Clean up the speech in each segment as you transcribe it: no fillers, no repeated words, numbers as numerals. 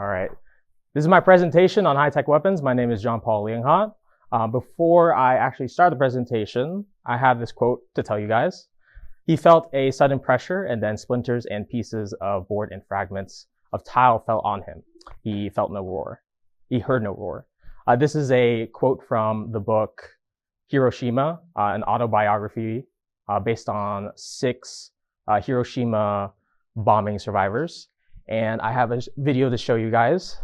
All right. This is my presentation on high-tech weapons. My name is John Paul Lienghot. Before I actually start the presentation, I have this quote to tell you guys. He felt a sudden pressure, and then splinters and pieces of board and fragments of tile fell on him. He felt no roar. He heard no roar. This is a quote from the book Hiroshima, an autobiography based on 6 Hiroshima bombing survivors. And I have a video to show you guys.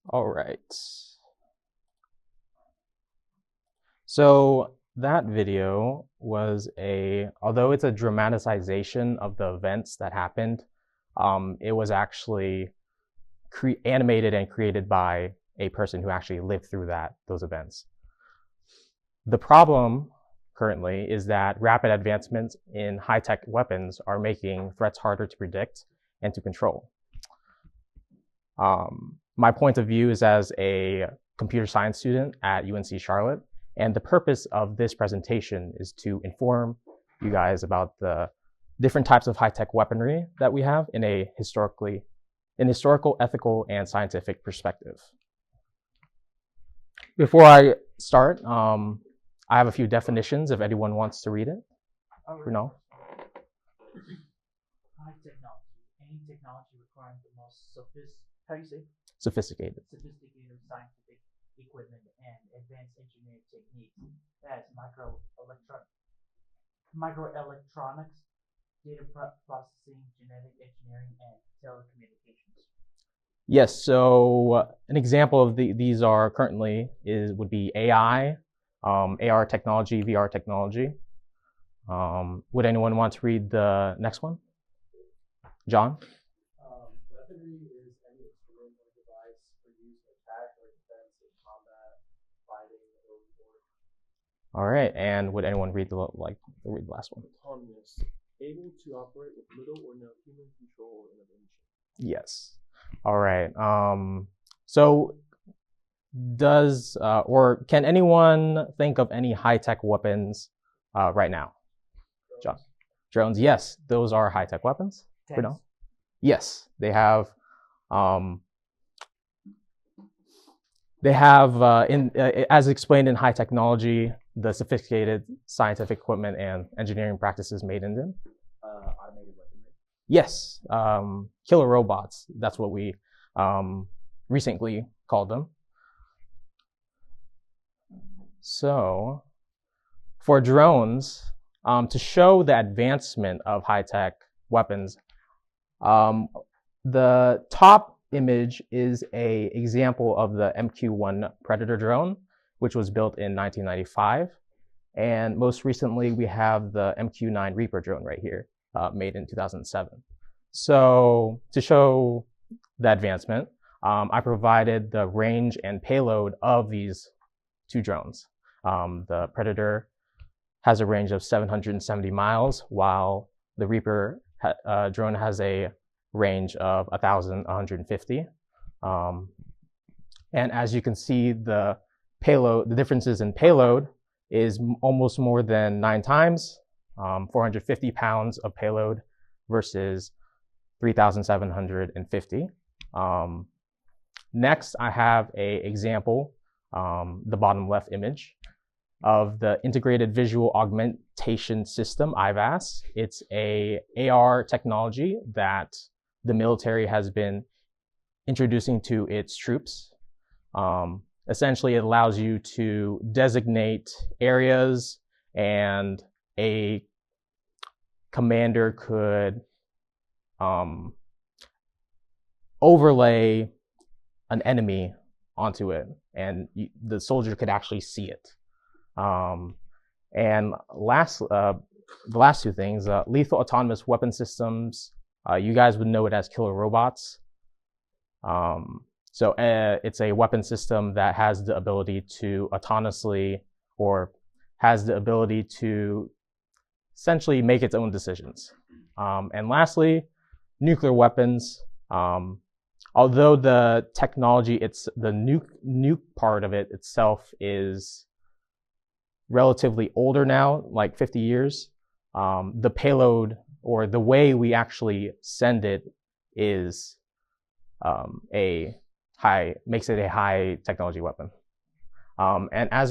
All right. So that video was although it's a dramatization of the events that happened, it was actually animated and created by a person who actually lived through those events. The problem currently is that rapid advancements in high-tech weapons are making threats harder to predict and to control. My point of view is as a computer science student at UNC Charlotte, and the purpose of this presentation is to inform you guys about the different types of high-tech weaponry that we have in a historical, ethical, and scientific perspective. Before I start, I have a few definitions if anyone wants to read it. No? High technology. Any technology requiring the most Sophisticated scientific equipment and advanced engineering techniques. That is microelectronics, data processing, genetic engineering, and telecommunications. Yes, so an example of these are currently would be AI, AR technology, VR technology. Would anyone want to read the next one? John? Weaponry is All right, and would anyone read the last one? Autonomous, able to operate with little or no human control or intervention. Yes. All right. So does or can anyone think of any high-tech weapons right now? John. Drones. Yes, those are high-tech weapons. Tanks. Yes, they have. As explained in high technology, the sophisticated scientific equipment and engineering practices made in them. Automated weaponry. Yes, killer robots. That's what we recently called them. So, for drones, to show the advancement of high-tech weapons, the top image is an example of the MQ-1 Predator drone, which was built in 1995. And most recently, we have the MQ-9 Reaper drone right here, made in 2007. So to show the advancement, I provided the range and payload of these two drones. The Predator has a range of 770 miles, while the Reaper drone has a range of 1,150. And as you can see, the differences in payload is almost more than 9 times, 450 pounds of payload versus 3,750. Next, I have an example, the bottom left image, of the Integrated Visual Augmentation System, IVAS. It's a AR technology that the military has been introducing to its troops. Essentially, it allows you to designate areas, and a commander could overlay an enemy onto it, and the soldier could actually see it. And the last two things, lethal autonomous weapon systems. You guys would know it as killer robots. So it's a weapon system that has the ability to autonomously, or has the ability to essentially make its own decisions. And lastly, nuclear weapons. Although the technology, the nuke part of it itself is relatively older now, like 50 years, the payload, or the way we actually send it, is makes it a high technology weapon. And I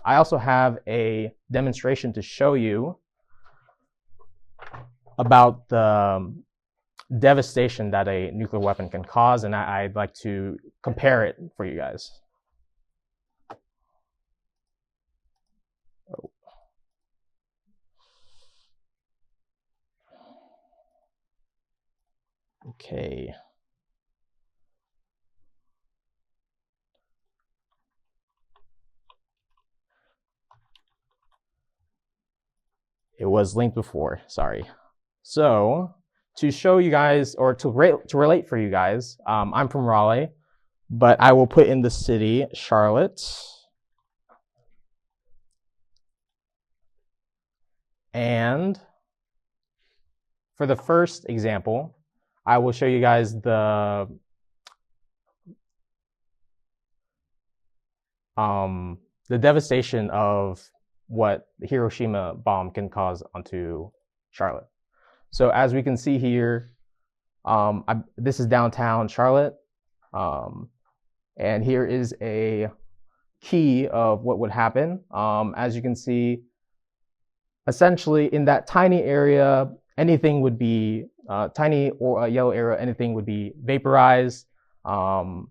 also have a demonstration to show you about the devastation that a nuclear weapon can cause, and I'd like to compare it for you guys. Okay. It was linked before, sorry. So to show you guys, or to relate for you guys, I'm from Raleigh, but I will put in the city, Charlotte. And for the first example, I will show you guys the devastation of what the Hiroshima bomb can cause onto Charlotte. So as we can see here, this is downtown Charlotte, and here is a key of what would happen. As you can see, essentially in that tiny area, anything would be tiny, or a yellow area, anything would be vaporized. The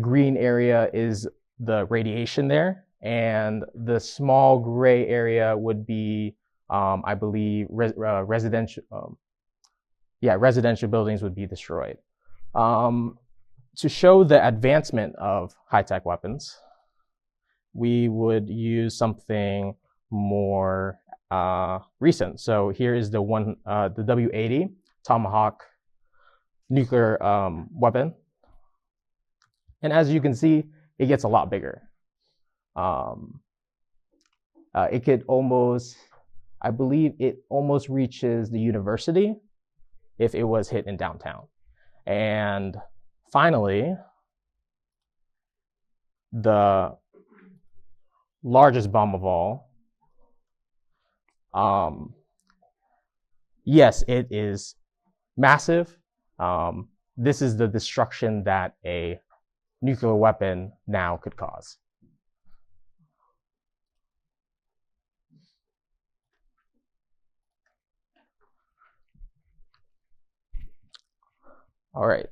green area is the radiation there, and the small gray area would be, I believe, residential buildings would be destroyed. To show the advancement of high-tech weapons, we would use something more recent. So here is the W-80 Tomahawk nuclear weapon. And as you can see, it gets a lot bigger. it could almost, I believe it almost reaches the university if it was hit in downtown. And finally, the largest bomb of all, yes, it is massive. This is the destruction that a nuclear weapon now could cause. All right.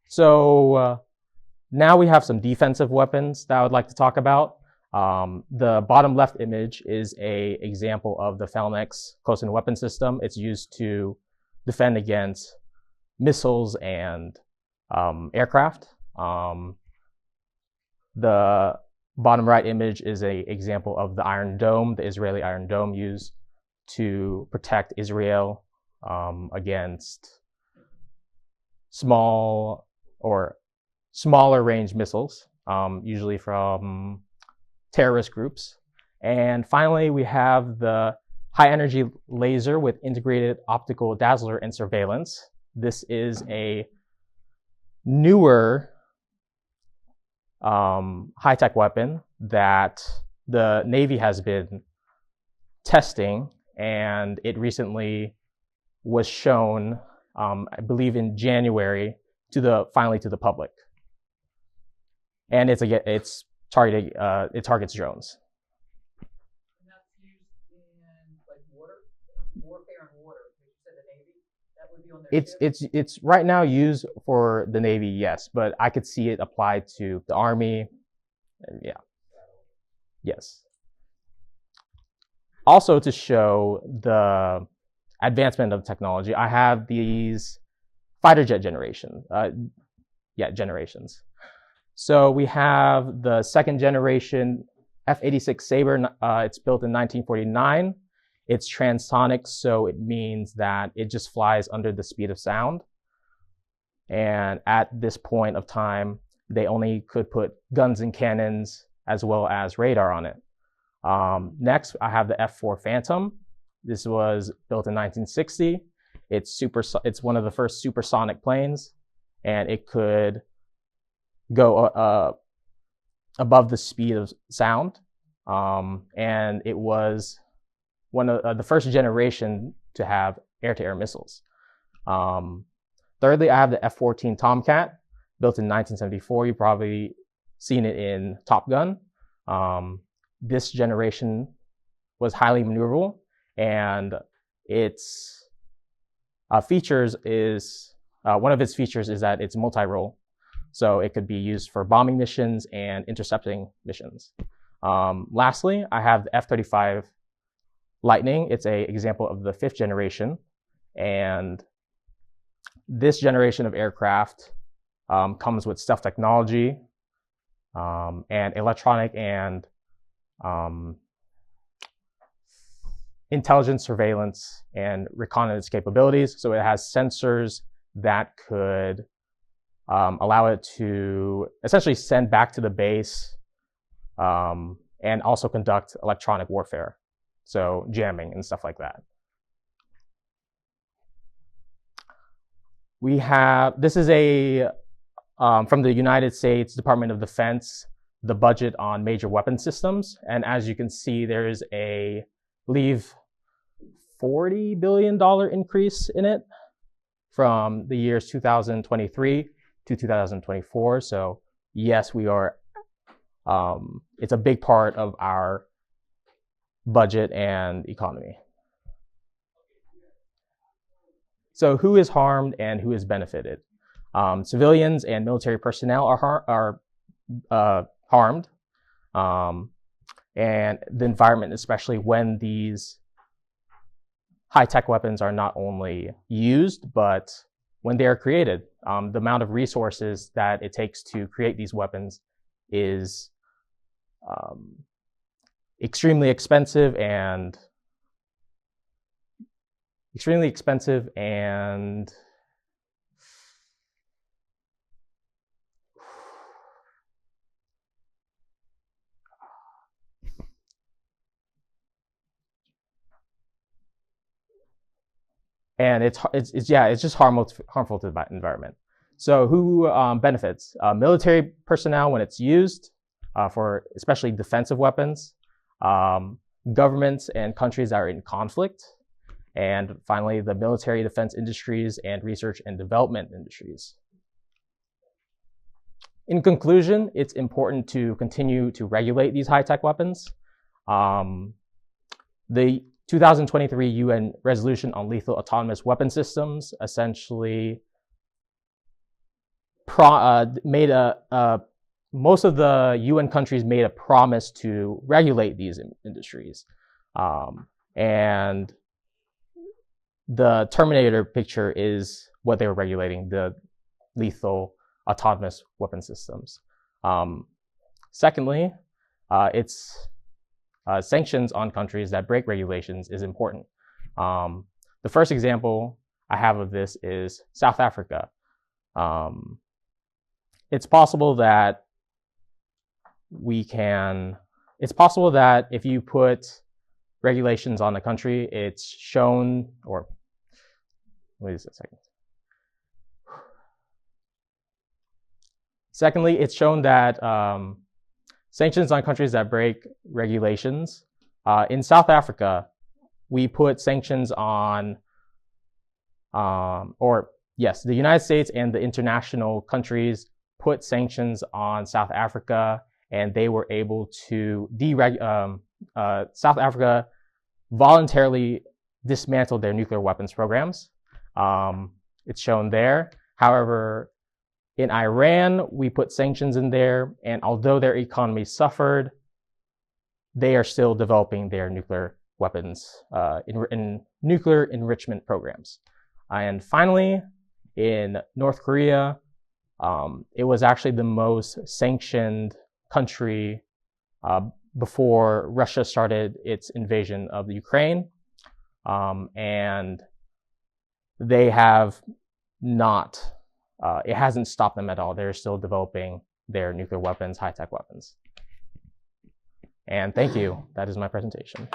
So now we have some defensive weapons that I would like to talk about. The bottom left image is an example of the Phalanx close-in weapon system. It's used to defend against missiles and aircraft. The bottom right image is an example of the Iron Dome, the Israeli Iron Dome used to protect Israel against small or smaller range missiles, usually from terrorist groups. And finally, we have the high energy laser with integrated optical dazzler and surveillance. This is a newer high-tech weapon that the Navy has been testing, and it recently was shown, I believe in January, finally to the public. And it targets drones. And that's used in like warfare in water. You said the Navy, that would be on their ship? It's right now used for the Navy, yes, but I could see it applied to the Army, and yeah, yes. Also, to show the advancement of technology, I have these fighter jet generations. So we have the second generation F-86 Sabre. It's built in 1949. It's transonic, so it means that it just flies under the speed of sound. And at this point of time, they only could put guns and cannons as well as radar on it. Next, I have the F-4 Phantom. This was built in 1960. It's one of the first supersonic planes, and it could go above the speed of sound. And it was one of the first generation to have air-to-air missiles. Thirdly, I have the F-14 Tomcat, built in 1974. You've probably seen it in Top Gun. This generation was highly maneuverable, and its features is, one of its features is that it's multi-role. So it could be used for bombing missions and intercepting missions. Lastly, I have the F-35 Lightning. It's an example of the 5th generation. And this generation of aircraft comes with stealth technology and electronic and intelligence, surveillance, and reconnaissance capabilities. So it has sensors that could allow it to essentially send back to the base and also conduct electronic warfare, so jamming and stuff like that. This is from the United States Department of Defense, the budget on major weapon systems. And as you can see, there is I believe, $40 billion increase in it from the years 2023 to 2024. So yes, we are, it's a big part of our budget and economy. So who is harmed and who is benefited? Civilians and military personnel are harmed, and the environment, especially when these high-tech weapons are not only used, but when they are created. The amount of resources that it takes to create these weapons is extremely expensive and and it's just harmful to the environment. So who benefits? Military personnel when it's used for especially defensive weapons, governments and countries that are in conflict, and finally the military defense industries and research and development industries. In conclusion, it's important to continue to regulate these high-tech weapons. The 2023 UN resolution on lethal autonomous weapon systems essentially made most of the UN countries made a promise to regulate these industries. And the Terminator picture is what they were regulating, the lethal autonomous weapon systems. Secondly, it's sanctions on countries that break regulations is important. The first example I have of this is South Africa. It's possible that if you put regulations on a country, it's shown, or wait a second. Secondly, it's shown that sanctions on countries that break regulations. In South Africa, we put sanctions on, the United States and the international countries put sanctions on South Africa, and they were able to South Africa voluntarily dismantled their nuclear weapons programs. It's shown there. However, in Iran, we put sanctions in there, and although their economy suffered, they are still developing their nuclear weapons in nuclear enrichment programs. And finally, in North Korea, it was actually the most sanctioned country before Russia started its invasion of the Ukraine, and they have not. It hasn't stopped them at all. They're still developing their nuclear weapons, high-tech weapons. And thank you. That is my presentation.